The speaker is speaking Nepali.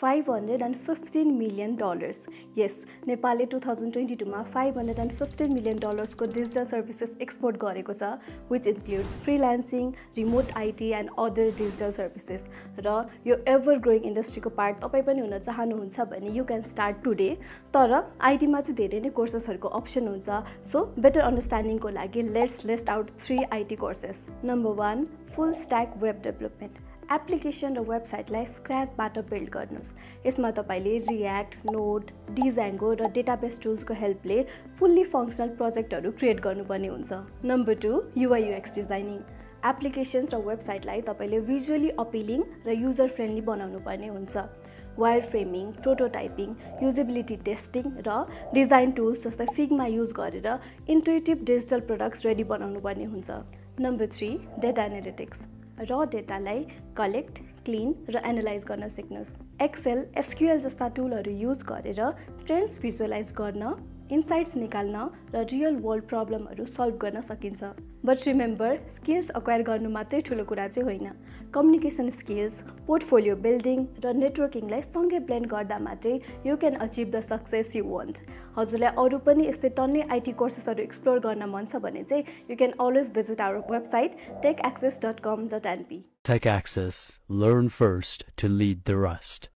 $515 million. Yes, Nepal 2022 मा $515 million को digital services export गरेको छ, which includes freelancing, remote IT and other digital services. र यो ever growing industry को part तपाई पनि हुन चाहनुहुन्छ भने you can start today. तर IT मा चाहिँ धेरै नै courses हरुको option हुन्छ. So better understanding को लागि let's list out 3 IT courses. Number 1, full stack web development. Application र वेबसाइटलाई स्क्रैचबाट बिल्ड गर्नुस्. यसमा तपाईले रिएक्ट, नोड, डिजाइनको र डेटाबेस टुल्सको हेल्पले फुल्ली फंक्शनल प्रोजेक्टहरु क्रिएट गर्नुपर्ने हुन्छ. Number 2, UI UX designing. Applications र वेबसाइटलाई तपाईले भिजुअली अपीलिङ र युजर फ्रेन्डली बनाउनु पर्ने हुन्छ. वायर फ्रेमिङ, प्रोटोटाइपिङ, युजेबिलिटी टेस्टिङ र डिजाइन टुल्स जस्तै फिग्मा युज गरेर इन्टुइटिभ डिजिटल प्रोडक्ट्स रेडी बनाउनु पर्ने हुन्छ. Number 3, data analytics. र डेटालाई कलेक्ट, क्लीन र एनालाइज गर्न सिक्नुस्. एक्सेल, एसक्यूएल जस्ता टुलहरु युज गरेर ट्रेन्ड्स भिजुअलाइज गर्न, इन्साइट्स निकाल्न र रियल वर्ल्ड प्रब्लमहरु सल्भ गर्न सकिन्छ. बट रिमेम्बर, स्किल्स अक्वायर गर्नु मात्रै ठूलो कुरा चाहिँ होइन. कम्युनिकेसन स्किल्स, पोर्टफोलियो बिल्डिङ र नेटवर्किङलाई सँगै ब्लेन्ड गर्दा मात्रै you can achieve the success you want. हजुरलाई अरु पनि यस्तै टन्नै आईटी कोर्सेसहरु एक्सप्लोर गर्न मन छ भने चाहिँ you can always visit our website techaccess.com.np. Tech Access. Learn first to lead the rest.